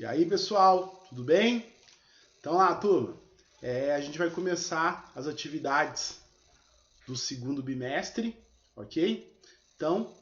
E aí, pessoal, tudo bem? Então lá, turma, a gente vai começar as atividades do segundo bimestre, ok? Então,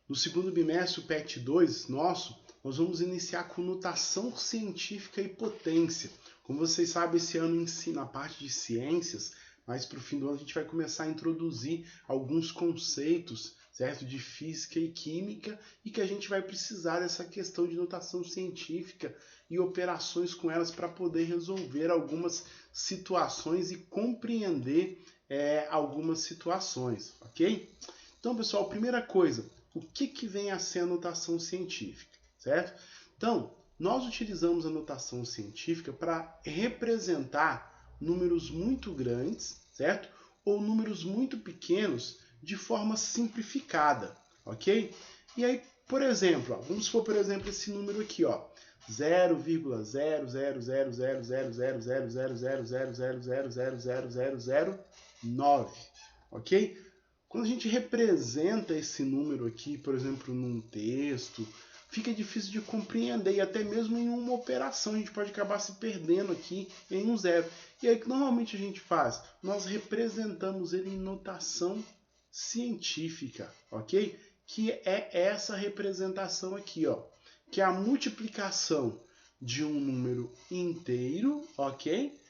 no segundo bimestre, o PET 2 nosso, nós vamos iniciar com notação científica e potência. Como vocês sabem, esse ano ensina a parte de ciências, mas para o fim do ano a gente vai começar a introduzir alguns conceitos, certo, de física e química, e que a gente vai precisar dessa questão de notação científica e operações com elas para poder resolver algumas situações e compreender algumas situações, ok? Então, pessoal, primeira coisa, o que vem a ser a notação científica, certo? Então, nós utilizamos a notação científica para representar números muito grandes, certo? Ou números muito pequenos de forma simplificada, ok? E aí, por exemplo, vamos supor, por exemplo, esse número aqui, ó, 0,0000000000000000009, ok? Quando a gente representa esse número aqui, por exemplo, num texto, fica difícil de compreender e até mesmo em uma operação a gente pode acabar se perdendo aqui em um zero. E aí o que normalmente a gente faz? Nós representamos ele em notação científica, ok? Que é essa representação aqui, ó, que é a multiplicação de um número inteiro, ok?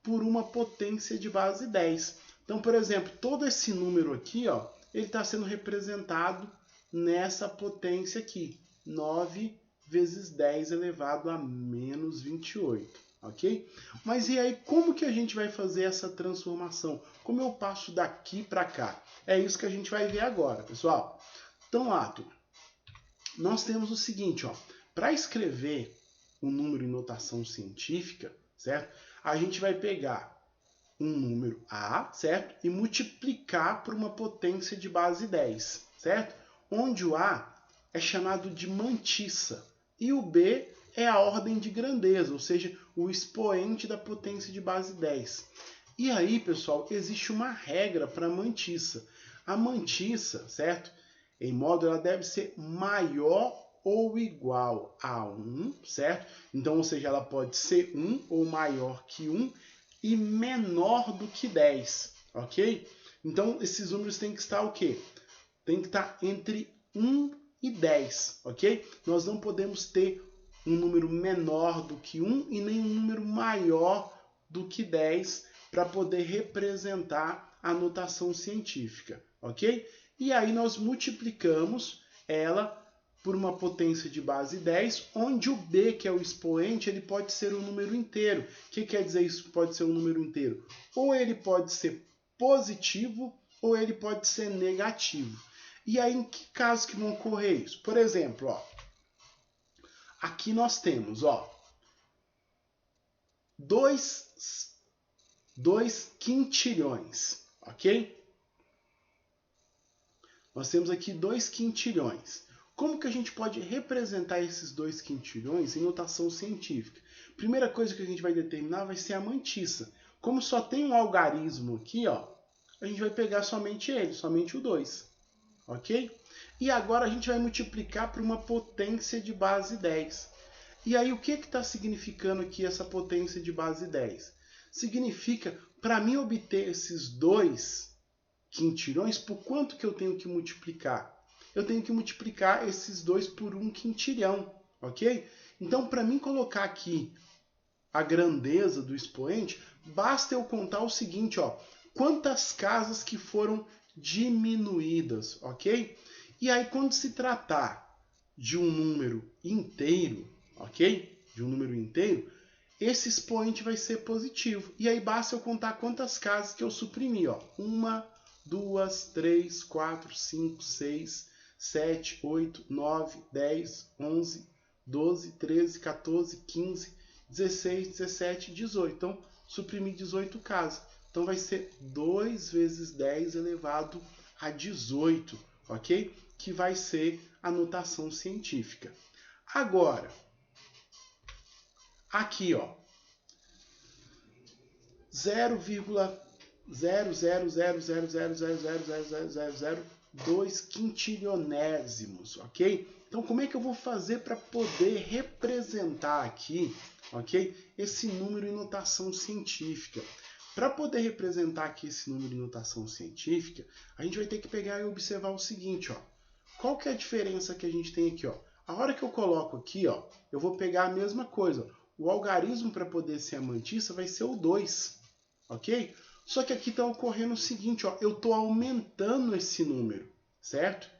Por uma potência de base 10. Então, por exemplo, todo esse número aqui, ó, ele está sendo representado nessa potência aqui, 9 vezes 10 elevado a menos 28, ok? Mas e aí, como que a gente vai fazer essa transformação? Como eu passo daqui para cá? É isso que a gente vai ver agora, pessoal. Então, lá, nós temos o seguinte, ó, para escrever um número em notação científica, certo? A gente vai pegar um número A, certo? E multiplicar por uma potência de base 10, certo? Onde o A é chamado de mantissa e o B é a ordem de grandeza, ou seja, o expoente da potência de base 10. E aí, pessoal, existe uma regra para a mantissa. A mantissa, certo? Em modo, ela deve ser maior ou igual a 1, certo? Então, ou seja, ela pode ser 1 ou maior que 1 e menor do que 10, ok? Então, esses números têm que estar o quê? Tem que estar entre 1 e 10, ok? Nós não podemos ter um número menor do que 1 e nem um número maior do que 10 para poder representar a notação científica, ok? E aí nós multiplicamos ela por uma potência de base 10, onde o B, que é o expoente, ele pode ser um número inteiro. O que quer dizer isso? Pode ser um número inteiro? Ou ele pode ser positivo, ou ele pode ser negativo. E aí, em que casos que vão ocorrer isso? Por exemplo, ó, aqui nós temos, ó, 2 quintilhões, ok? Nós temos aqui 2 quintilhões. Como que a gente pode representar esses 2 quintilhões em notação científica? Primeira coisa que a gente vai determinar vai ser a mantissa. Como só tem um algarismo aqui, ó, a gente vai pegar somente ele, somente o 2. Ok? E agora a gente vai multiplicar por uma potência de base 10. E aí o que está significando aqui essa potência de base 10? Significa, para mim obter esses 2 quintilhões, por quanto que eu tenho que multiplicar? Eu tenho que multiplicar esses 2 por 1 quintilhão, ok? Então, para mim colocar aqui a grandeza do expoente, basta eu contar o seguinte, ó, quantas casas que foram diminuídas, ok? E aí, quando se tratar de um número inteiro, ok? De um número inteiro, esse expoente vai ser positivo. E aí basta eu contar quantas casas que eu suprimi, ó. 1, 2, 3, 4, 5, 6, 7, 8, 9, 10, 11, 12, 13, 14, 15, 16, 17, 18. Então, suprimi 18 casas. Então, vai ser 2 vezes 10 elevado a 18, ok? Que vai ser a notação científica. Agora, aqui, ó, 0,00000000002 quintilionésimos, ok? Então, como é que eu vou fazer para poder representar aqui, ok, esse número em notação científica? Para poder representar aqui esse número em notação científica, a gente vai ter que pegar e observar o seguinte, ó. Qual que é a diferença que a gente tem aqui, ó? A hora que eu coloco aqui, ó, eu vou pegar a mesma coisa. O algarismo para poder ser a mantissa vai ser o 2, ok? Só que aqui está ocorrendo o seguinte, ó, eu estou aumentando esse número, certo?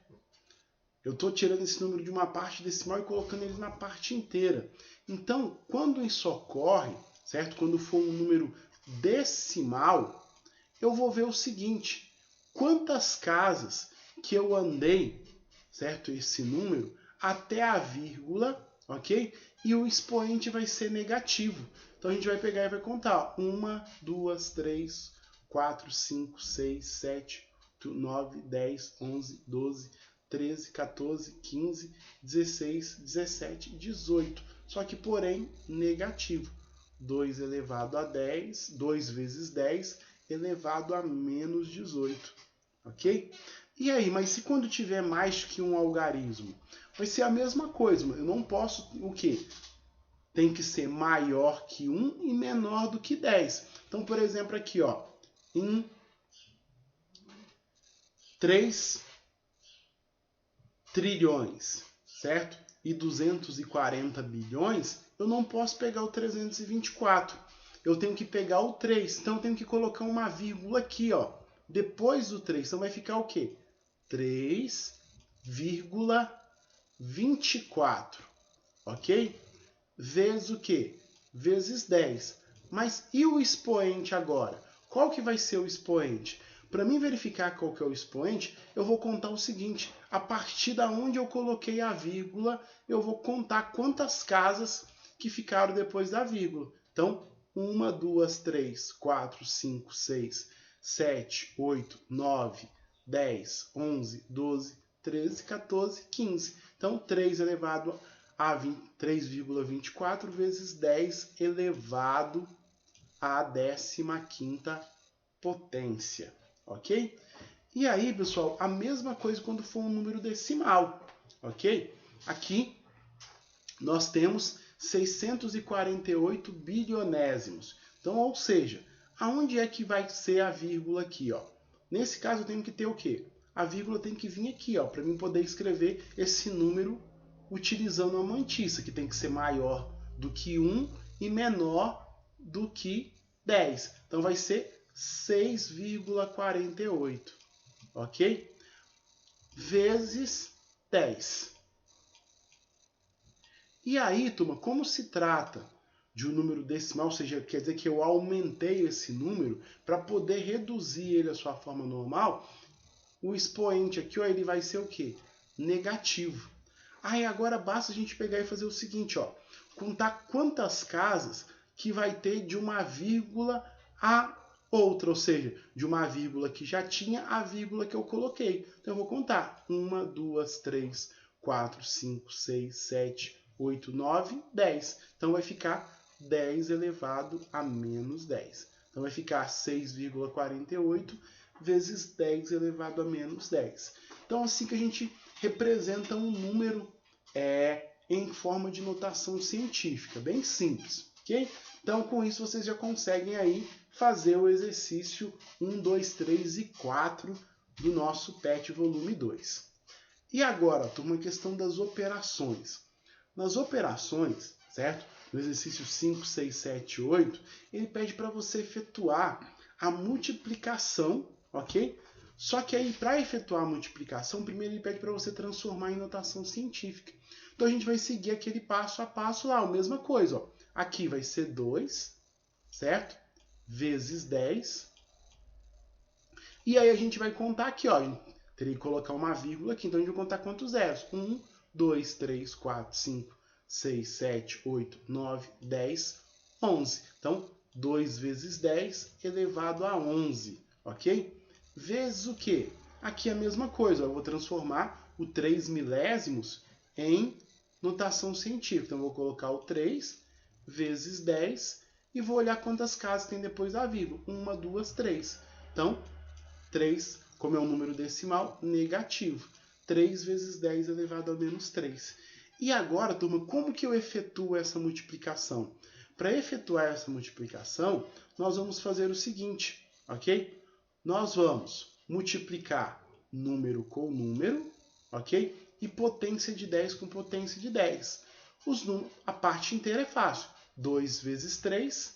Eu estou tirando esse número de uma parte decimal e colocando ele na parte inteira. Então, quando isso ocorre, certo? Quando for um número decimal, eu vou ver o seguinte, quantas casas que eu andei, certo? Esse número, até a vírgula, ok? E o expoente vai ser negativo. Então a gente vai pegar e vai contar. 1, 2, 3, 4, 5, 6, 7, 8, 9, 10, 11, 12, 13, 14, 15, 16, 17, 18. Só que, porém, negativo. 2 elevado a 10, 2 vezes 10 elevado a menos 18. Ok? E aí, mas se quando tiver mais que um algarismo? Vai ser a mesma coisa. Eu não posso, o quê? Tem que ser maior que 1 e menor do que 10. Então, por exemplo, aqui, ó, em 3 trilhões, certo? E 240 bilhões, eu não posso pegar o 324. Eu tenho que pegar o 3. Então, eu tenho que colocar uma vírgula aqui, ó, depois do 3. Então, vai ficar o quê? 3,24, ok? Vezes o quê? Vezes 10. Mas e o expoente agora? Qual que vai ser o expoente? Para mim verificar qual que é o expoente, eu vou contar o seguinte, a partir da onde eu coloquei a vírgula, eu vou contar quantas casas que ficaram depois da vírgula. Então, 1, 2, 3, 4, 5, 6, 7, 8, 9, 10, 11, 12, 13, 14, 15. Então, 3 elevado a 3,24 vezes 10 elevado à 15ª potência, ok? E aí, pessoal, a mesma coisa quando for um número decimal, ok? Aqui nós temos 648 bilionésimos. Então, ou seja, aonde é que vai ser a vírgula aqui, ó? Nesse caso, eu tenho que ter o quê? A vírgula tem que vir aqui, ó, para mim poder escrever esse número utilizando a mantissa, que tem que ser maior do que 1 e menor do que 10. Então, vai ser 6,48, ok? Vezes 10. E aí, turma, como se trata de um número decimal, ou seja, quer dizer que eu aumentei esse número para poder reduzir ele à sua forma normal, o expoente aqui, ó, ele vai ser o quê? Negativo. Aí agora basta a gente pegar e fazer o seguinte, ó, contar quantas casas que vai ter de uma vírgula a outra, ou seja, de uma vírgula que já tinha a vírgula que eu coloquei. Então eu vou contar 1, 2, 3, 4, 5, 6, 7, 8, 9, 10. Então vai ficar 10 elevado a menos 10. Então vai ficar 6,48 vezes 10 elevado a menos 10. Então assim que a gente representa um número em forma de notação científica, bem simples, ok? Então com isso vocês já conseguem aí fazer o exercício 1, 2, 3 e 4 do nosso PET volume 2. E agora, turma, a questão das operações. Nas operações, certo? No exercício 5, 6, 7, 8, ele pede para você efetuar a multiplicação, ok? Só que aí, para efetuar a multiplicação, primeiro ele pede para você transformar em notação científica. Então a gente vai seguir aquele passo a passo lá, a mesma coisa. Ó. Aqui vai ser 2, certo? Vezes 10. E aí a gente vai contar aqui, ó. Teria que colocar uma vírgula aqui, então a gente vai contar quantos zeros? 1, 2, 3, 4, 5, 6, 7, 8, 9, 10, 11. Então, 2 vezes 10 elevado a 11, ok? Vezes o quê? Aqui é a mesma coisa, eu vou transformar o 3 milésimos em notação científica. Então, eu vou colocar o 3 vezes 10 e vou olhar quantas casas tem depois da vírgula. 1, 2, 3. Então, 3, como é um número decimal, negativo. 3 vezes 10 elevado a menos 3. E agora, turma, como que eu efetuo essa multiplicação? Para efetuar essa multiplicação, nós vamos fazer o seguinte, ok? Nós vamos multiplicar número com número, ok? E potência de 10 com potência de 10. A parte inteira é fácil. 2 vezes 3,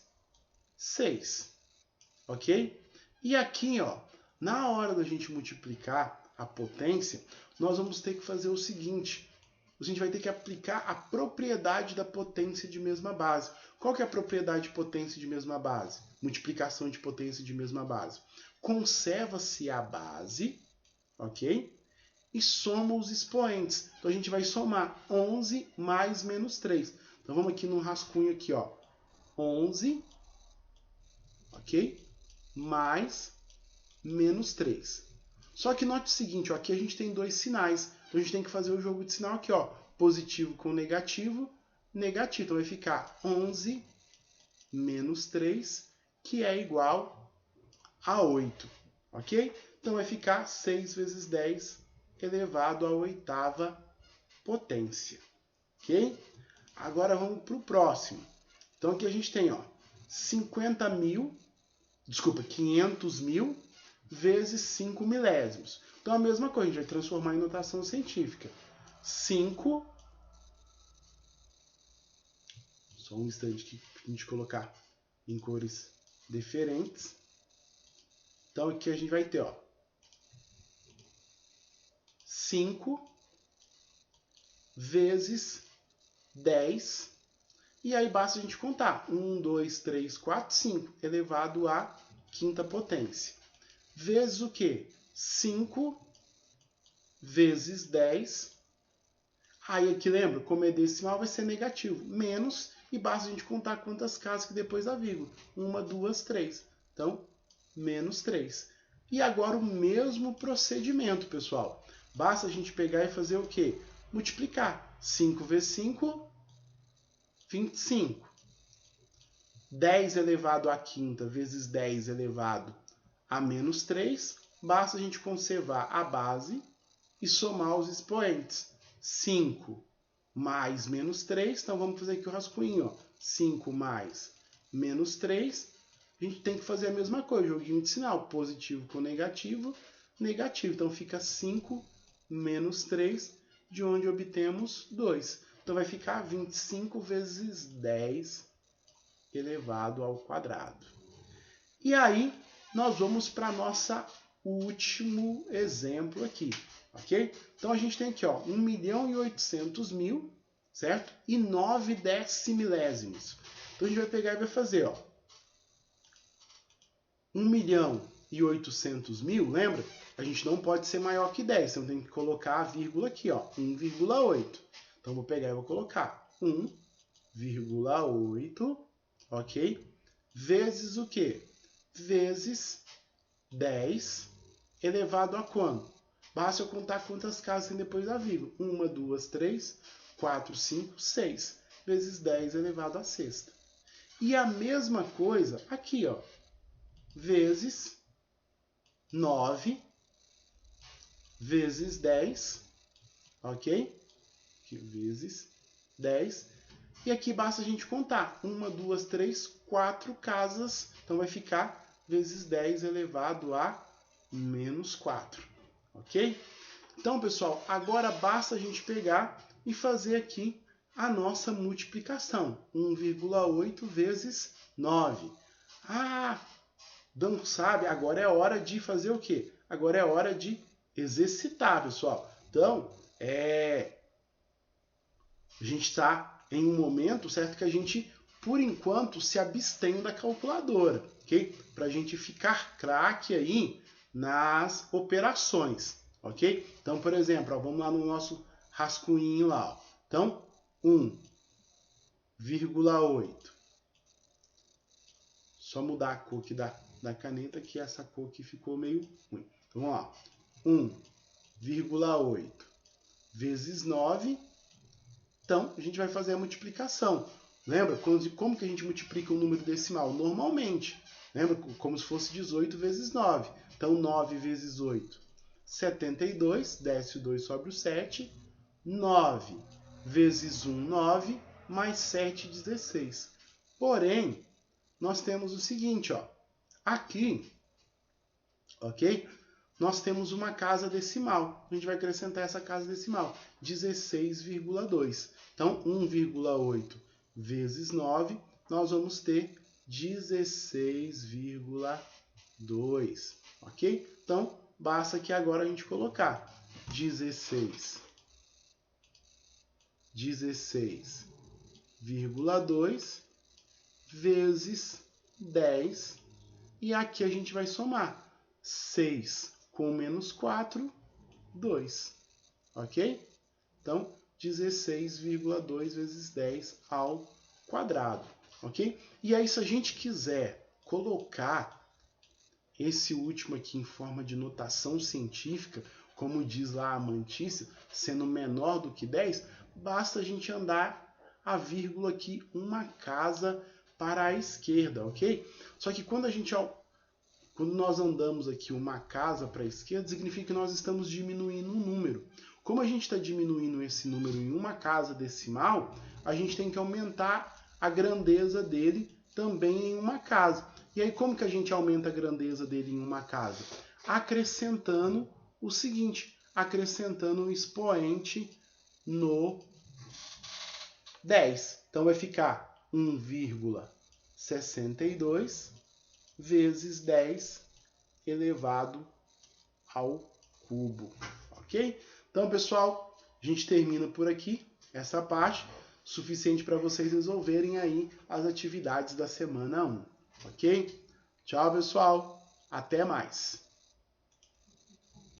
6. Ok? E aqui, ó, na hora da gente multiplicar a potência, nós vamos ter que fazer o seguinte. A gente vai ter que aplicar a propriedade da potência de mesma base. Qual que é a propriedade de potência de mesma base? Multiplicação de potência de mesma base. Conserva-se a base, ok? E soma os expoentes. Então, a gente vai somar 11 mais menos 3. Então, vamos aqui no rascunho aqui, ó. 11, ok? Mais menos 3. Só que note o seguinte, ó, aqui a gente tem dois sinais. Então, a gente tem que fazer o jogo de sinal aqui, ó. Positivo com negativo, negativo. Então, vai ficar 11 menos 3, que é igual a 8, ok? Então, vai ficar 6 vezes 10 elevado à oitava potência, ok? Agora vamos para o próximo. Então aqui a gente tem, ó, 500 mil vezes 5 milésimos. Então a mesma coisa, a gente vai transformar em notação científica. 5, só um instante aqui para a gente colocar em cores diferentes. Então aqui a gente vai ter, ó, 5 vezes 10, e aí basta a gente contar. 1, 2, 3, 4, 5, elevado à quinta potência. Vezes o quê? 5 vezes 10. Aí aqui lembra, como é decimal, vai ser negativo. Menos, e basta a gente contar quantas casas que depois da vírgula. 1, 2, 3. Então, menos 3. E agora o mesmo procedimento, pessoal. Basta a gente pegar e fazer o quê? Multiplicar. 5 vezes 5, 25. 10 elevado à quinta vezes 10 elevado a menos 3. Basta a gente conservar a base e somar os expoentes. 5 mais menos 3. Então, vamos fazer aqui o rascunho. Ó. 5 mais menos 3. A gente tem que fazer a mesma coisa. Joguinho de sinal. Positivo com negativo. Negativo. Então, fica 5 menos 3, de onde obtemos 2. Então, vai ficar 25 vezes 10 elevado ao quadrado. E aí, nós vamos para nosso último exemplo aqui, ok? Então, a gente tem aqui, ó, 1.800.000, certo? E 9 decimilésimos. Então, a gente vai pegar e vai fazer, ó, 1.800.000, lembra? A gente não pode ser maior que 10, então tem que colocar a vírgula aqui, ó, 1,8. Então, vou pegar e vou colocar 1,8, ok? Vezes o quê? Vezes 10 elevado a quanto? Basta eu contar quantas casas tem depois da vírgula. 1, 2, 3, 4, 5, 6. Vezes 10 elevado à sexta. E a mesma coisa aqui, ó. Vezes 9 vezes 10, ok? Aqui, vezes 10. E aqui basta a gente contar. 1, 2, 3, 4 casas. Então, vai ficar vezes 10 elevado a menos 4. Ok? Então, pessoal, agora basta a gente pegar e fazer aqui a nossa multiplicação. 1,8 vezes 9. Ah, não sabe? Agora é hora de fazer o quê? Agora é hora de exercitar, pessoal. Então, a gente está em um momento, certo, que a gente, por enquanto, se abstém da calculadora, ok? Para a gente ficar craque aí nas operações, ok? Então, por exemplo, ó, vamos lá no nosso rascunho lá. Ó. Então, 1,8. Só mudar a cor aqui da caneta, que essa cor aqui ficou meio ruim. Então, vamos lá. 1,8 vezes 9. Então, a gente vai fazer a multiplicação. Lembra como que a gente multiplica um número decimal? Normalmente. Lembra? Como se fosse 18 vezes 9. Então, 9 vezes 8, 72, desce o 2, sobe o 7, 9 vezes 1, 9, mais 7, 16. Porém, nós temos o seguinte, ó, aqui, ok? Nós temos uma casa decimal. A gente vai acrescentar essa casa decimal, 16,2. Então, 1,8 vezes 9, nós vamos ter 16,2, ok? Então, basta que agora a gente colocar 16,2 vezes 10, e aqui a gente vai somar 6 com menos 4, 2, ok? Então, 16,2 vezes 10 ao quadrado, ok? E aí, se a gente quiser colocar esse último aqui em forma de notação científica, como diz lá a Mantícia, sendo menor do que 10, basta a gente andar a vírgula aqui uma casa para a esquerda, ok? Só que quando nós andamos aqui uma casa para a esquerda, significa que nós estamos diminuindo um número. Como a gente está diminuindo esse número em uma casa decimal, a gente tem que aumentar a grandeza dele também em uma casa. E aí, como que a gente aumenta a grandeza dele em uma casa? Acrescentando o seguinte, acrescentando um expoente no 10. Então, vai ficar 1,62 vezes 10 elevado ao cubo, ok? Então, pessoal, a gente termina por aqui essa parte, suficiente para vocês resolverem aí as atividades da semana 1, ok? Tchau, pessoal, até mais!